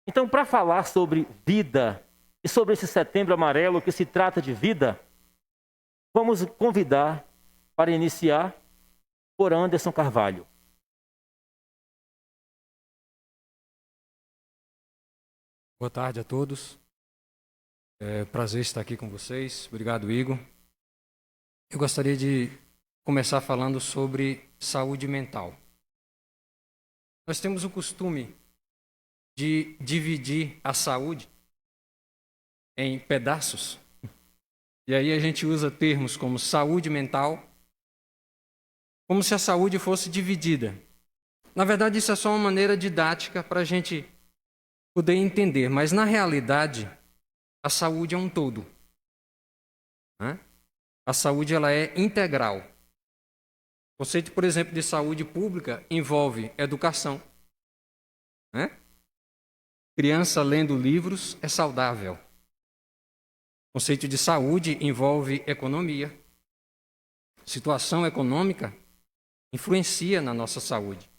Então, para falar sobre vida e sobre esse Setembro Amarelo que se trata de vida, vamos convidar para iniciar por Anderson Carvalho. Boa tarde a todos. É um prazer estar aqui com vocês. Obrigado, Igor. Eu gostaria de começar falando sobre saúde mental. Nós temos o costume de dividir a saúde em pedaços. E aí a gente usa termos como saúde mental, como se a saúde fosse dividida. Na verdade, isso é só uma maneira didática para a gente poder entender, mas na realidade, a saúde é um todo. Né? A saúde ela é integral. O conceito, por exemplo, de saúde pública envolve educação. Né? Criança lendo livros é saudável. O conceito de saúde envolve economia. Situação econômica influencia na nossa saúde.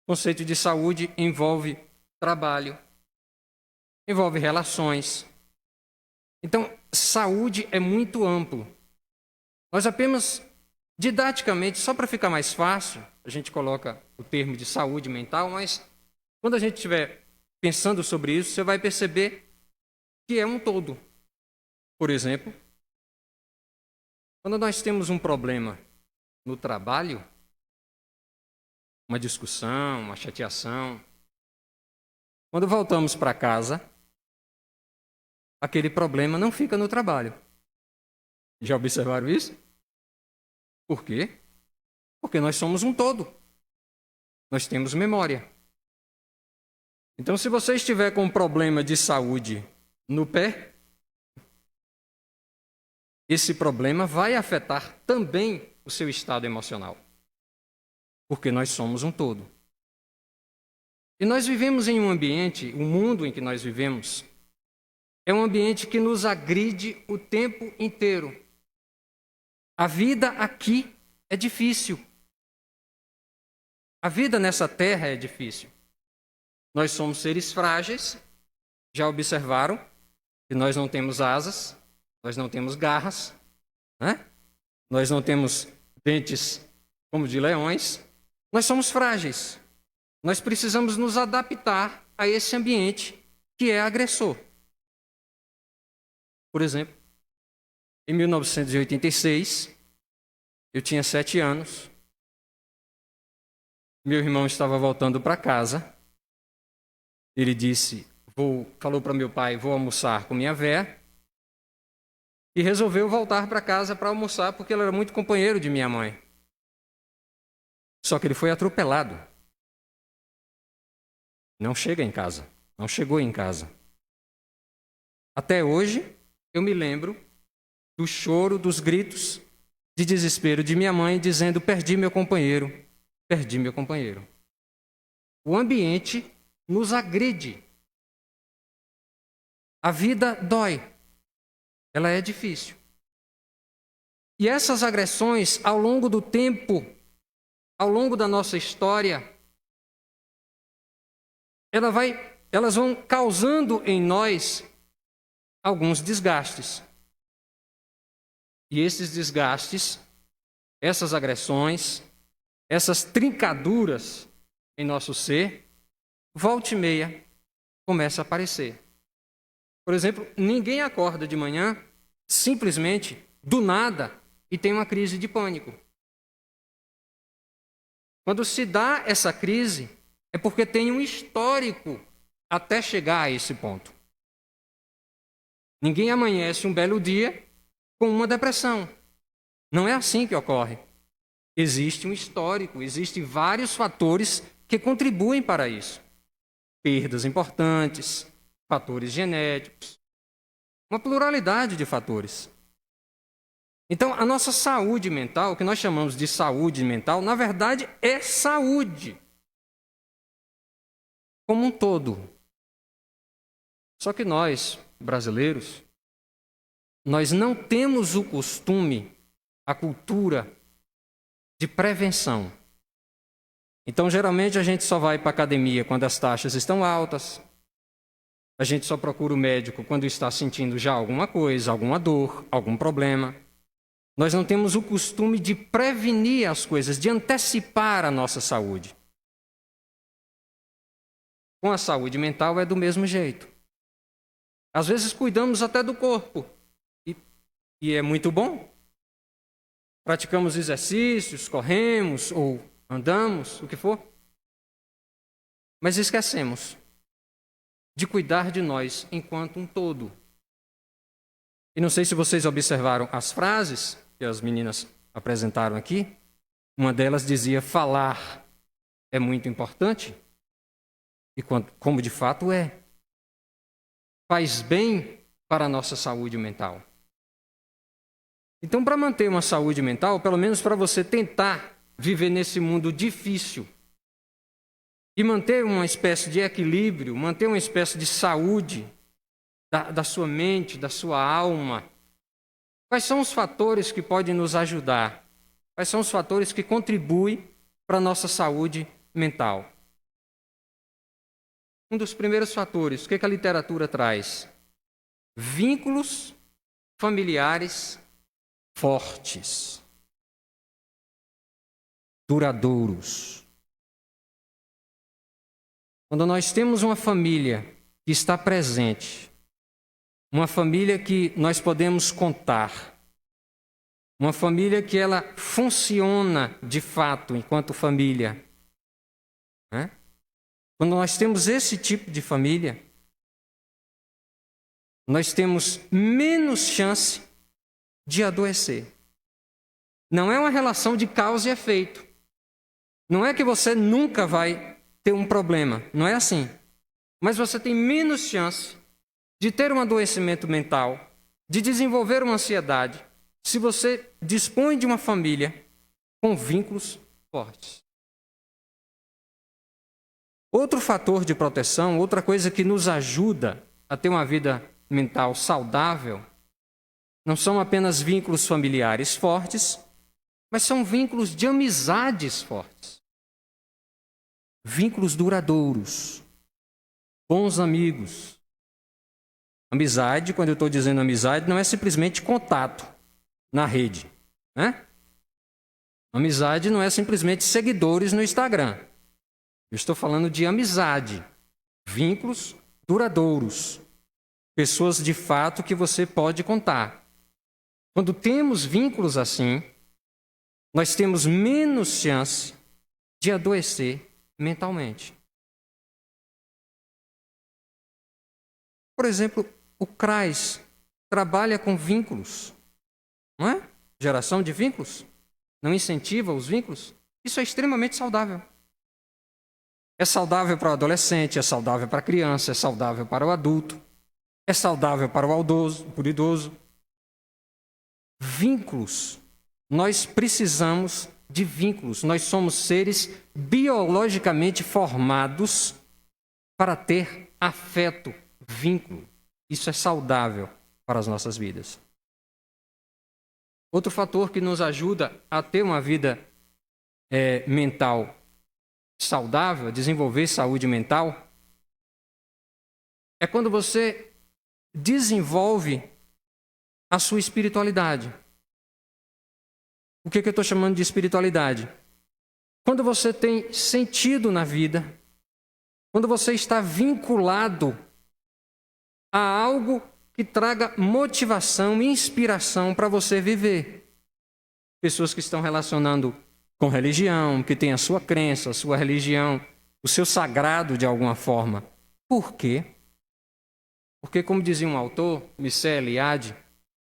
O conceito de saúde envolve trabalho, envolve relações. Então, saúde é muito amplo. Nós apenas, didaticamente, só para ficar mais fácil, a gente coloca o termo de saúde mental, mas quando a gente estiver pensando sobre isso, você vai perceber que é um todo. Por exemplo, quando nós temos um problema no trabalho, uma discussão, uma chateação, quando voltamos para casa, aquele problema não fica no trabalho. Já observaram isso? Por quê? Porque nós somos um todo. Nós temos memória. Então, se você estiver com um problema de saúde no pé, esse problema vai afetar também o seu estado emocional. Porque nós somos um todo. E nós vivemos em um ambiente, o mundo em que nós vivemos, é um ambiente que nos agride o tempo inteiro. A vida aqui é difícil. A vida nessa terra é difícil. Nós somos seres frágeis. Já observaram que nós não temos asas, nós não temos garras, né? Nós não temos dentes como de leões. Nós somos frágeis. Nós precisamos nos adaptar a esse ambiente que é agressor. Por exemplo, em 1986, eu tinha 7 anos. Meu irmão estava voltando para casa. Ele disse, falou para meu pai, vou almoçar com minha véia. E resolveu voltar para casa para almoçar porque ele era muito companheiro de minha mãe. Só que ele foi atropelado. Não chega em casa. Não chegou em casa. Até hoje, eu me lembro do choro, dos gritos de desespero de minha mãe dizendo, perdi meu companheiro, perdi meu companheiro. O ambiente nos agride. A vida dói. Ela é difícil. E essas agressões, ao longo do tempo, ao longo da nossa história, elas vão causando em nós alguns desgastes. E esses desgastes, essas agressões, essas trincaduras em nosso ser, volta e meia, começa a aparecer. Por exemplo, ninguém acorda de manhã, simplesmente, do nada, e tem uma crise de pânico. Quando se dá essa crise, é porque tem um histórico até chegar a esse ponto. Ninguém amanhece um belo dia com uma depressão. Não é assim que ocorre. Existe um histórico, existem vários fatores que contribuem para isso. Perdas importantes, fatores genéticos, uma pluralidade de fatores. Então, a nossa saúde mental, o que nós chamamos de saúde mental, na verdade é saúde como um todo. Só que nós, brasileiros, nós não temos o costume, a cultura de prevenção. Então, geralmente, a gente só vai para a academia quando as taxas estão altas. A gente só procura o médico quando está sentindo já alguma coisa, alguma dor, algum problema. Nós não temos o costume de prevenir as coisas, de antecipar a nossa saúde. Com a saúde mental é do mesmo jeito. Às vezes cuidamos até do corpo, e é muito bom. Praticamos exercícios, corremos ou andamos, o que for. Mas esquecemos de cuidar de nós enquanto um todo. E não sei se vocês observaram as frases que as meninas apresentaram aqui. Uma delas dizia: falar é muito importante. E como de fato é. Faz bem para a nossa saúde mental. Então, para manter uma saúde mental, pelo menos para você tentar viver nesse mundo difícil e manter uma espécie de equilíbrio, manter uma espécie de saúde da sua mente, da sua alma, quais são os fatores que podem nos ajudar? Quais são os fatores que contribuem para a nossa saúde mental? Um dos primeiros fatores, o que a literatura traz? Vínculos familiares fortes, duradouros. Quando nós temos uma família que está presente, uma família que nós podemos contar, uma família que ela funciona de fato enquanto família, né? Quando nós temos esse tipo de família, nós temos menos chance de adoecer. Não é uma relação de causa e efeito. Não é que você nunca vai ter um problema. Não é assim. Mas você tem menos chance de ter um adoecimento mental, de desenvolver uma ansiedade, se você dispõe de uma família com vínculos fortes. Outro fator de proteção, outra coisa que nos ajuda a ter uma vida mental saudável, não são apenas vínculos familiares fortes, mas são vínculos de amizades fortes. Vínculos duradouros. Bons amigos. Amizade, quando eu estou dizendo amizade, não é simplesmente contato na rede, né? Amizade não é simplesmente seguidores no Instagram. Eu estou falando de amizade. Vínculos duradouros. Pessoas de fato que você pode contar. Quando temos vínculos assim, nós temos menos chance de adoecer mentalmente. Por exemplo, o CRAS trabalha com vínculos, não é? Geração de vínculos, não incentiva os vínculos. Isso é extremamente saudável. É saudável para o adolescente, é saudável para a criança, é saudável para o adulto, é saudável para o idoso. Vínculos. Nós precisamos de vínculos. Nós somos seres biologicamente formados para ter afeto, vínculo. Isso é saudável para as nossas vidas. Outro fator que nos ajuda a ter uma vida mental saudável, a desenvolver saúde mental, é quando você desenvolve a sua espiritualidade. O que eu estou chamando de espiritualidade? Quando você tem sentido na vida, quando você está vinculado a algo que traga motivação e inspiração para você viver. Pessoas que estão relacionando com religião, que têm a sua crença, a sua religião, o seu sagrado de alguma forma. Por quê? Porque, como dizia um autor, Mircea Eliade,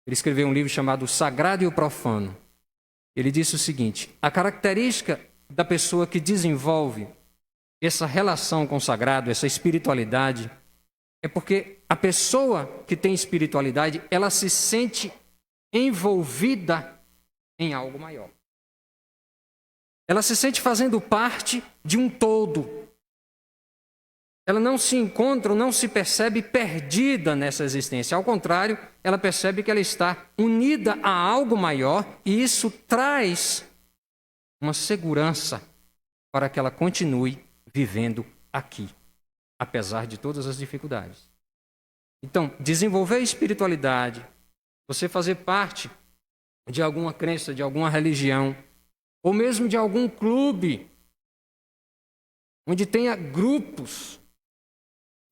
ele escreveu um livro chamado O Sagrado e o Profano. Ele disse o seguinte: a característica da pessoa que desenvolve essa relação com o sagrado, essa espiritualidade, é porque a pessoa que tem espiritualidade, ela se sente envolvida em algo maior. Ela se sente fazendo parte de um todo. Ela não se encontra, não se percebe perdida nessa existência. Ao contrário, ela percebe que ela está unida a algo maior e isso traz uma segurança para que ela continue vivendo aqui, apesar de todas as dificuldades. Então, desenvolver a espiritualidade, você fazer parte de alguma crença, de alguma religião, ou mesmo de algum clube, onde tenha grupos,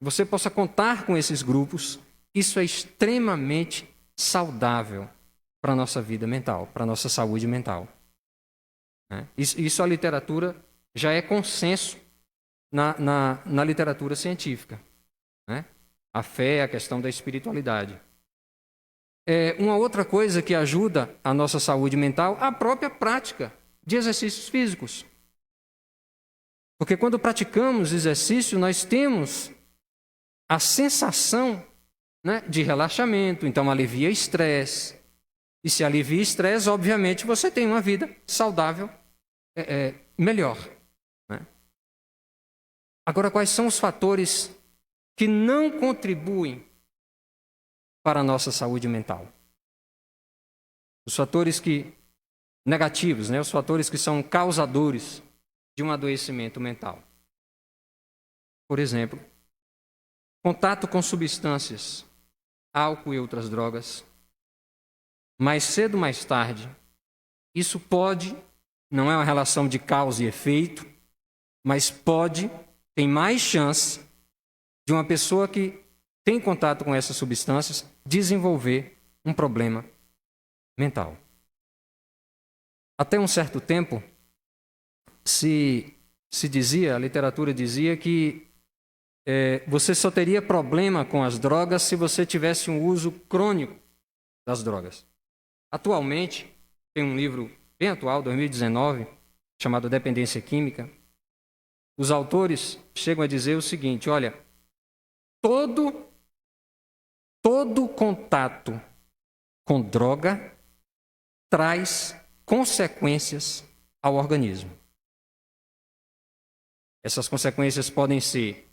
você possa contar com esses grupos, isso é extremamente saudável para a nossa vida mental, para a nossa saúde mental. Isso a literatura já é consenso na literatura científica. A fé, a questão da espiritualidade. Uma outra coisa que ajuda a nossa saúde mental, a própria prática de exercícios físicos. Porque quando praticamos exercício, nós temos a sensação, de relaxamento, então alivia estresse. E se alivia estresse, obviamente você tem uma vida saudável, melhor. Agora, quais são os fatores que não contribuem para a nossa saúde mental? Os fatores negativos, os fatores que são causadores de um adoecimento mental. Por exemplo, contato com substâncias, álcool e outras drogas. Mais cedo ou mais tarde, isso não é uma relação de causa e efeito, mas tem mais chance de uma pessoa que tem contato com essas substâncias desenvolver um problema mental. Até um certo tempo, a literatura dizia que você só teria problema com as drogas se você tivesse um uso crônico das drogas. Atualmente, tem um livro bem atual, 2019, chamado Dependência Química. Os autores chegam a dizer o seguinte: olha, todo contato com droga traz consequências ao organismo. Essas consequências podem ser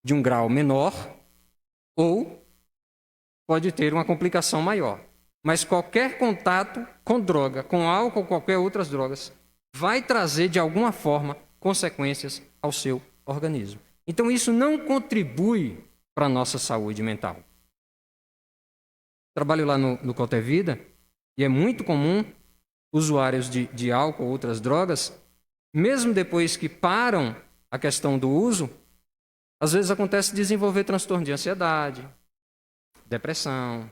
de um grau menor ou pode ter uma complicação maior. Mas qualquer contato com droga, com álcool ou qualquer outras drogas, vai trazer de alguma forma consequências ao seu organismo. Então isso não contribui para a nossa saúde mental. Trabalho lá no Cotevida e é muito comum usuários de álcool ou outras drogas, mesmo depois que param a questão do uso, às vezes acontece desenvolver transtorno de ansiedade, depressão,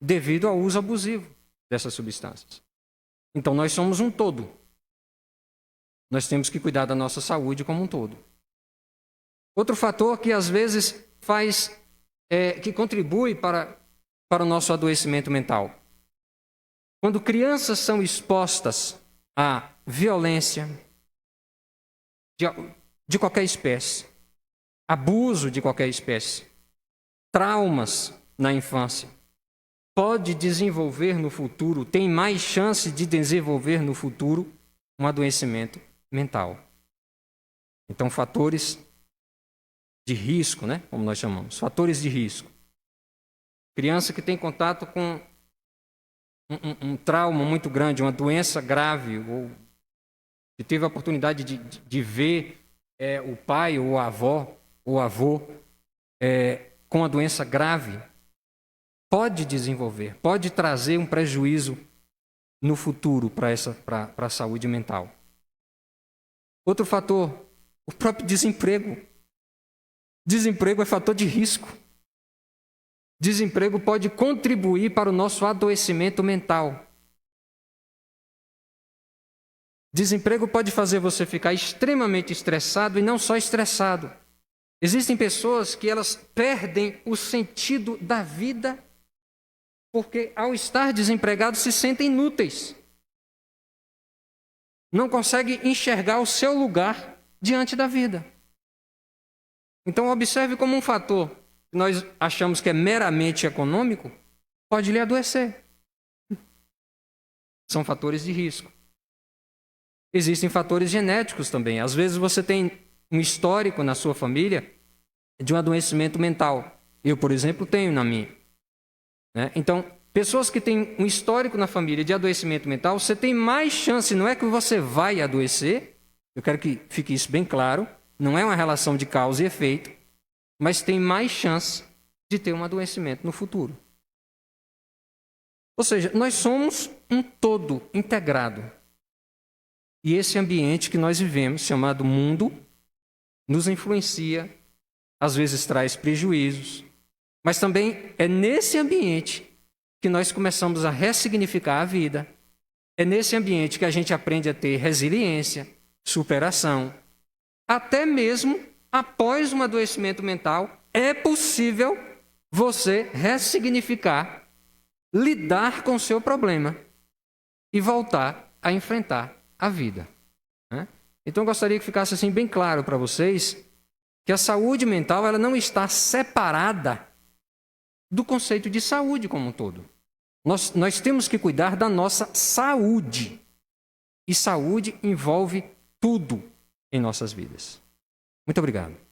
devido ao uso abusivo dessas substâncias. Então nós somos um todo. Nós temos que cuidar da nossa saúde como um todo. Outro fator que às vezes que contribui para o nosso adoecimento mental. Quando crianças são expostas à violência de qualquer espécie, abuso de qualquer espécie, traumas na infância, pode desenvolver no futuro, tem mais chance de desenvolver no futuro um adoecimento mental. Então, fatores de risco, como nós chamamos, fatores de risco. Criança que tem contato com um trauma muito grande, uma doença grave, ou que teve a oportunidade de ver o pai ou a avó ou avô com uma doença grave, pode desenvolver, pode trazer um prejuízo no futuro para a saúde mental. Outro fator, o próprio desemprego. Desemprego é fator de risco. Desemprego pode contribuir para o nosso adoecimento mental. Desemprego pode fazer você ficar extremamente estressado e não só estressado. Existem pessoas que elas perdem o sentido da vida porque, ao estar desempregados, se sentem inúteis. Não conseguem enxergar o seu lugar diante da vida. Então, observe como um fator que nós achamos que é meramente econômico pode lhe adoecer. São fatores de risco. Existem fatores genéticos também. Às vezes você tem um histórico na sua família de um adoecimento mental. Eu, por exemplo, tenho na minha. Então, pessoas que têm um histórico na família de adoecimento mental, você tem mais chance, não é que você vai adoecer, eu quero que fique isso bem claro, não é uma relação de causa e efeito, mas tem mais chance de ter um adoecimento no futuro. Ou seja, nós somos um todo integrado. E esse ambiente que nós vivemos, chamado mundo, nos influencia, às vezes traz prejuízos, mas também é nesse ambiente que nós começamos a ressignificar a vida. É nesse ambiente que a gente aprende a ter resiliência, superação. Até mesmo após um adoecimento mental, é possível você ressignificar, lidar com o seu problema e voltar a enfrentar a vida. Então, eu gostaria que ficasse assim bem claro para vocês que a saúde mental ela não está separada do conceito de saúde como um todo. Nós temos que cuidar da nossa saúde. E saúde envolve tudo em nossas vidas. Muito obrigado.